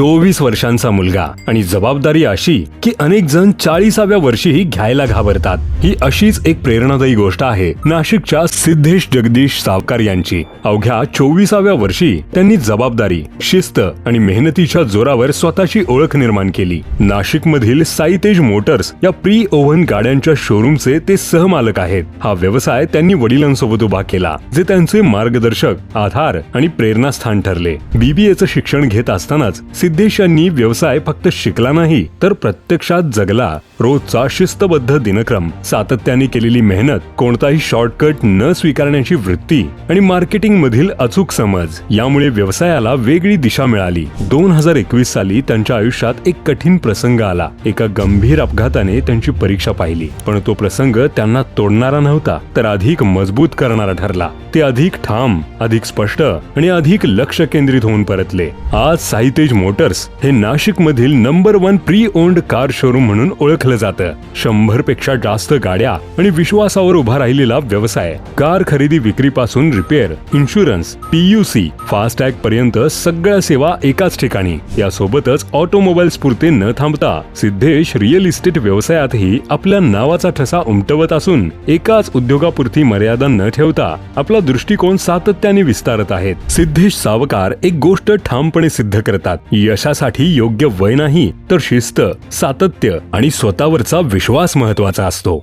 24 वर्षांचा मुलगा आणि जबाबदारी अशी की अनेक जण 40व्या वर्षीही घ्यायला घाबरतात. ही अशीच एक प्रेरणादायी गोष्ट आहे नाशिकच्या सिद्धेश जगदीश सावकार यांची. अवघ्या 24व्या वर्षी त्यांनी जबाबदारी, शिस्त आणि मेहनतीच्या जोरावर स्वतःची ओळख निर्माण केली. नाशिकमधील साईतेज मोटर्स या प्री ओव्हन गाड्यांच्या शोरूमचे ते सहमालक आहेत. हा व्यवसाय त्यांनी वडिलांसोबत उभा केला, जे त्यांचे मार्गदर्शक, आधार आणि प्रेरणास्थान ठरले. BBAचं शिक्षण घेत असतानाच सिद्धेश यांनी व्यवसाय फक्त शिकला नाही तर प्रत्यक्षात जगला. रोजचा शिस्तबद्ध दिनक्रम, सातत्याने केलेली मेहनत, कोणताही शॉर्टकट न स्वीकारण्याची वृत्ती आणि मार्केटिंग मधील अचूक समज यामुळे व्यवसायाला वेगळी दिशा मिळाली. 2021 साली त्यांच्या आयुष्यात एक कठीण प्रसंग आला. एका गंभीर अपघाताने त्यांची परीक्षा पाहिली, पण तो प्रसंग त्यांना तोडणारा नव्हता तर अधिक मजबूत करणारा ठरला. ते अधिक ठाम, अधिक स्पष्ट आणि अधिक लक्ष केंद्रित होऊन परतले. आज साईतेज मोटर्स हे नाशिक मधील number 1 pre owned car showroom म्हणून ओळखलं जातं. 100 पेक्षा जास्त गाड्या आणि विश्वासावर उभा राहिलेला व्यवसाय. कार खरेदी विक्रीपासून रिपेअर, इन्शुरन्स, PUC, फास्टॅग पर्यंत सगळ्या सेवा एकाच ठिकाणी. यासोबतच ऑटोमोबाईल्स पुरते न थांबता सिद्धेश रिअल इस्टेट व्यवसायातही आपल्या नावाचा ठसा उमटवत असून एकाच उद्योगापुरती मर्यादा न ठेवता आपला दृष्टिकोन सातत्याने विस्तारत आहेत. सिद्धेश सावकार एक गोष्ट ठामपणे सिद्ध करतात. यशासाठी योग्य वय नाही तर शिस्त, सातत्य आणि स्वतःवरचा विश्वास महत्वाचा असतो.